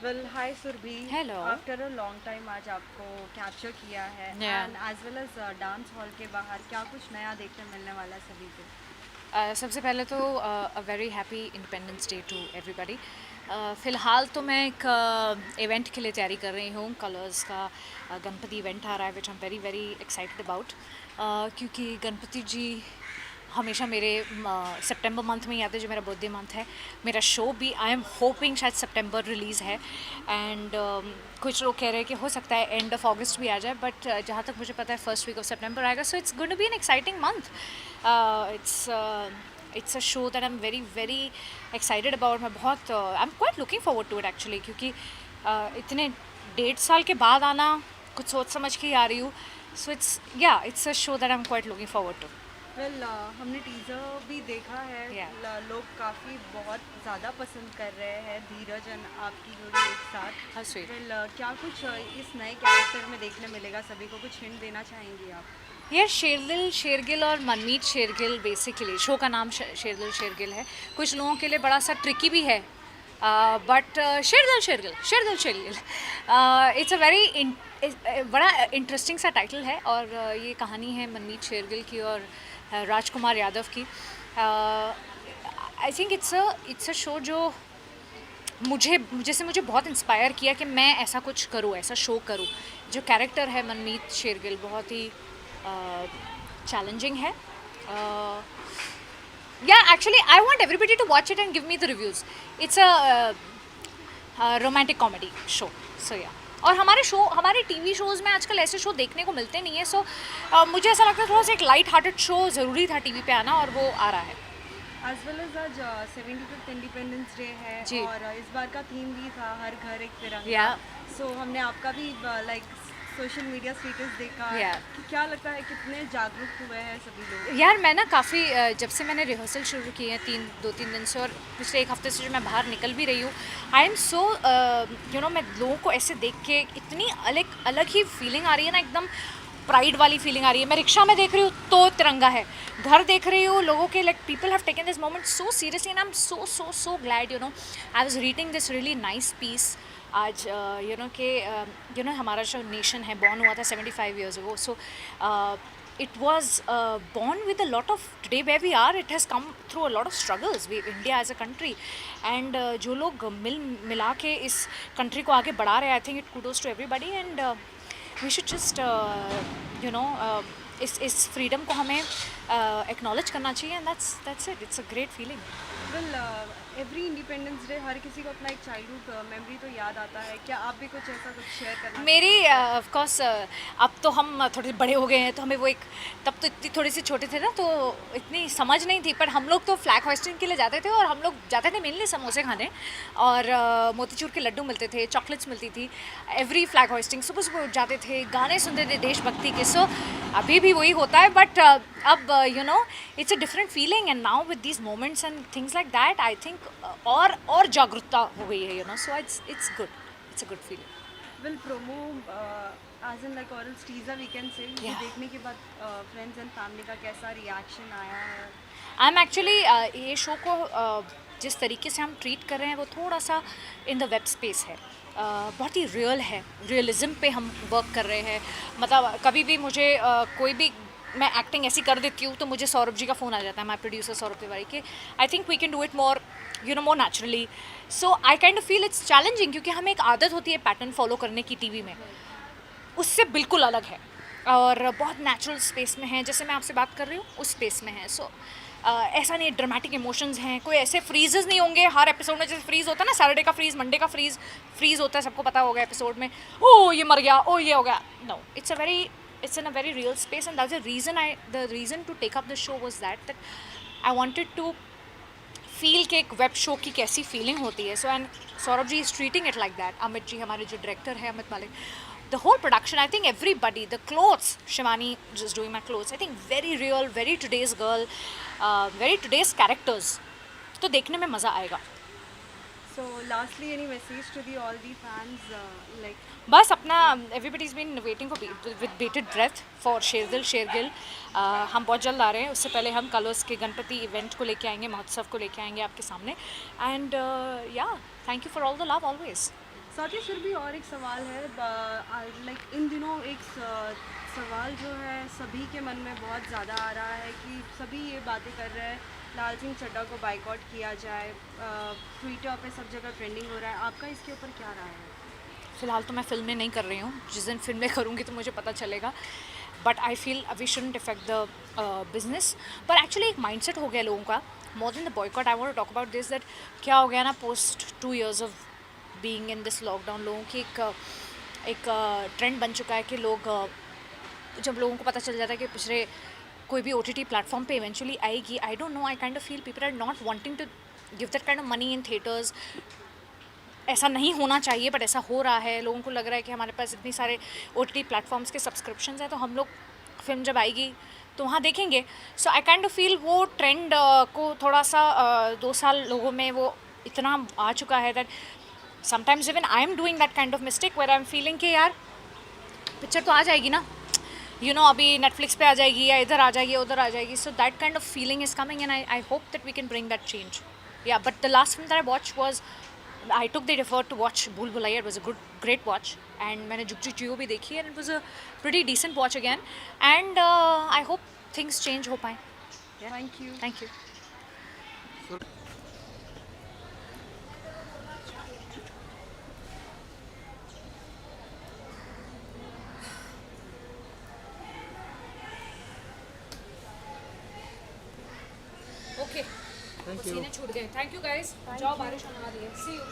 Well hi Surbhi. Hello. After a long time आज आपको capture किया है Yeah. And as well as dance hall के बाहर क्या कुछ नया देखने मिलने वाला है सभी को। सबसे पहले तो a very happy Independence Day to everybody. फ़िलहाल तो मैं एक इवेंट के लिए तैयारी कर रही हूँ, कलर्स का गणपति इवेंट आ रहा है which I am very very excited about, क्योंकि गणपति जी हमेशा मेरे सितंबर मंथ में ही आते हैं, जो मेरा बर्थडे मंथ है। मेरा शो भी आई एम होपिंग शायद सितंबर रिलीज़ है एंड कुछ लोग कह रहे हैं कि हो सकता है एंड ऑफ अगस्त भी आ जाए, बट जहाँ तक मुझे पता है फर्स्ट वीक ऑफ सितंबर आएगा, so it's going to be an exciting month. It's a show that I am very very excited about. मैं बहुत I am quite looking forward to it actually, क्योंकि इतने 1.5 साल के बाद आना, कुछ सोच समझ के ही आ रही हूँ। So it's a show that I am quite looking forward to. Well हमने टीज़र भी देखा है। या लोग काफ़ी बहुत ज़्यादा पसंद कर रहे हैं धीरज एंड आपकी जोड़ी एक साथ। How sweet. वेल क्या कुछ इस नए कैरेक्टर में देखने मिलेगा सभी को, कुछ हिंट देना चाहेंगी आप? यार शेरदिल शेरगिल और मनमीत शेरगिल, बेसिकली शो का नाम शेरदिल शेरगिल है। कुछ लोगों के लिए बड़ा सा ट्रिकी भी है, but Sherdil Shergill Sherdil Shergill it's a very बड़ा इंटरेस्टिंग सा टाइटल है। और ये कहानी है मनमीत शेरगिल की और राजकुमार यादव की। I think it's a show जो मुझे बहुत इंस्पायर किया कि मैं ऐसा कुछ करूँ, ऐसा शो करूँ। जो कैरेक्टर है मनमीत शेरगिल बहुत ही चैलेंजिंग है। Yeah actually I want everybody to watch it and give me the reviews. It's a romantic comedy show. So yeah, और हमारे टीवी शोज़ में आजकल ऐसे शो देखने को मिलते नहीं है। सो मुझे ऐसा लगता है थोड़ा सा एक लाइट हार्टेड शो ज़रूरी था टीवी पे आना, और वो आ रहा है। एज वेल एज आज 75th इंडिपेंडेंस डे है जी। और इस बार का थीम भी था हर घर एक या तिरंगा। सो हमने आपका भी लाइक सोशल मीडिया स्टेटस देखा या कि क्या लगता है कितने जागरूक हुए हैं सभी लोग। यार मैं ना काफ़ी जब से मैंने रिहर्सल शुरू की है 2-3 दिन से, और पिछले एक हफ्ते से जो मैं बाहर निकल भी रही हूँ, आई एम सो मैं लोगों को ऐसे देख के इतनी अलग अलग ही फीलिंग आ रही है ना, एकदम प्राइड वाली फीलिंग आ रही है। मैं रिक्शा में देख रही हूँ तो तिरंगा है, घर देख रही हूँ लोगों के, like people have taken this moment so seriously and I am so glad. I was reading this really nice piece आज, कि हमारा जो नेशन है बॉर्न हुआ था 75 years ago. So it was born with a lot of, today where we are, it has come through a lot of struggles, we India as a country, and जो लोग मिला के इस कंट्री को आगे बढ़ा रहे हैं, I think it kudos to everybody, and we should just इस फ्रीडम को हमें एक्नॉलेज करना चाहिए, and that's it, it's a great feeling. Well every independence day हर किसी को अपना एक चाइल्डहुड मेमोरी तो याद आता है। क्या आप भी कुछ ऐसा कुछ शेयर करना मेरी चाहेंगे? ऑफ कोर्स अब तो हम थोड़े बड़े हो गए हैं, तो हमें वो एक, तब तो इतनी थोड़ी सी छोटे थे ना, तो इतनी समझ नहीं थी, पर हम लोग तो फ्लैग होइस्टिंग के लिए जाते थे, और हम लोग जाते थे मेनली समोसे खाने, और मोतीचूर के लड्डू मिलते थे, चॉकलेट्स मिलती थी एवरी फ्लैग होइस्टिंग। सुबह सुबह उठ जाते थे, गाने सुनते थे देशभक्ति के। सो अभी भी वही होता है, बट अब it's a different feeling, and now with these moments and things like that, I think और जागरूकता हो गई है, so it's good, it's a good feeling. Well promo as in like और टीजर वी कैन से या देखने के बाद फ्रेंड्स एंड फैमिली का कैसा रिएक्शन आया है? आई एम एक्चुअली ये शो को जिस तरीके से हम ट्रीट कर रहे हैं, वो थोड़ा सा इन द वेब स्पेस है, बहुत ही रियल है, रियलिज्म पे हम वर्क कर रहे हैं। मतलब कभी भी मुझे कोई भी, मैं एक्टिंग ऐसी कर देती हूँ तो मुझे सौरभ जी का फ़ोन आ जाता है, माई प्रोड्यूसर सौरभ तिवारी के, I think we can do it more more naturally. So I kind of feel it's challenging, क्योंकि हमें एक आदत होती है पैटर्न फॉलो करने की टीवी में, उससे बिल्कुल अलग है, और बहुत नेचुरल स्पेस में है, जैसे मैं आपसे बात कर रही हूँ उस स्पेस में है। सो ऐसा नहीं, ड्रामेटिक इमोशंस हैं, कोई ऐसे फ्रीजेस नहीं होंगे हर एपिसोड में, जैसे फ्रीज होता है ना, सैटरडे का फ्रीज, मंडे का फ्रीज होता है, सबको पता होगा एपिसोड में, ओ ये मर गया, ओ ये हो गया। No, it's in a very real space, and that's the reason to take up the show was that I wanted to feel के एक वेब शो की कैसी फीलिंग होती है। So and Saurabh ji is treating it like that, Amit ji हमारे जो director है, Amit Malik, the whole production, I think everybody, the clothes, Shivani just doing my clothes, I think very real, very today's girl, very today's characters, तो देखने में मज़ा आएगा। So lastly any message to the all the fans like? बस अपना, everybody is been waiting for with bated breath for Sherdil Shergill. हम बहुत जल्द आ रहे हैं, उससे पहले हम कलर्स के गणपति इवेंट को लेके आएंगे, महोत्सव को लेके आएंगे आपके सामने, एंड या, thank you for all the love always. साथ ही फिर भी और एक सवाल है, लाइक इन दिनों एक सवाल जो है सभी के मन में बहुत ज़्यादा आ रहा है कि सभी ये बातें कर रहे हैं लाल सिंह चड्ढा को बाइकआउट किया जाए, ट्विटर पे सब जगह ट्रेंडिंग हो रहा है, आपका इसके ऊपर क्या राय है? फ़िलहाल तो मैं फ़िल्में नहीं कर रही हूँ, जिस दिन फ़िल्में करूँगी तो मुझे पता चलेगा, but I feel we shouldn't affect the business. पर एक्चुअली एक माइंडसेट हो गया लोगों का, more than the boycott. I want to talk about this, that क्या हो गया ना, post 2 years of being in this lockdown, लोगों की एक ट्रेंड बन चुका है कि लोग जब लोगों को पता चल जाता है कि पिछले कोई भी OTT प्लेटफॉर्म पे इवेंचुअली आएगी, I don't know, I kind of feel people are not wanting to give that kind of money in theatres. ऐसा नहीं होना चाहिए बट ऐसा हो रहा है। लोगों को लग रहा है कि हमारे पास इतनी सारे OTT प्लेटफॉर्म्स के सब्सक्रिप्शंस हैं, तो हम लोग फिल्म जब आएगी तो वहाँ देखेंगे। सो आई काइंड ऑफ फील वो ट्रेंड को थोड़ा सा 2 साल लोगों में वो इतना आ चुका है that sometimes even I am doing that kind of mistake where I am feeling कि यार पिक्चर तो आ जाएगी ना, अभी नेटफ्लिक्स पे आ जाएगी या इधर आ जाएगी उधर आ जाएगी। So that kind of feeling is coming and I hope that we can bring that change. Yeah, but the last film that I watched was, I took the effort to watch Bhool Bhulaiya. It was a great watch, and मैंने जुग जुग जियो भी देखी, and it was a pretty decent watch again. And I hope things change हो पाए. Thank you. Thank you. Okay. Thank you. पसीने छूट गए. Thank you guys. जाओ, बारिश होने वाली है. See you.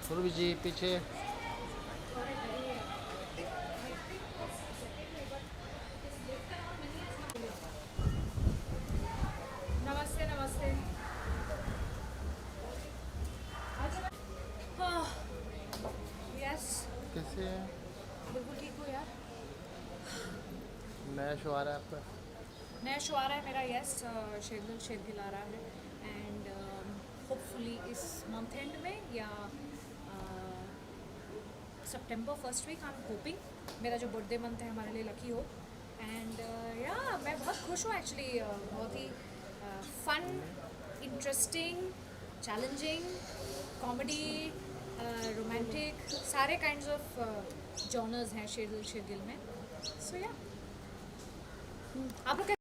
पूर्वी जी पीछे। नमस्ते नमस्ते. Yes. कैसे हैं? बिल्कुल ठीक हो यार. नया शो आ रहा है आपका? नया शो आ रहा है मेरा. यस, शेरगिल शेरगिल आ रहा है, एंड होपफुली इस मंथ एंड में या सितंबर first week, I am hoping. मेरा जो बर्थडे मंथ है हमारे लिए लकी हो, एंड या मैं बहुत खुश हूँ एक्चुअली। बहुत ही fun, interesting, challenging, comedy, romantic, सारे काइंड्स ऑफ जॉनर्स हैं शेरगिल शेरगिल में. सो या आप लोग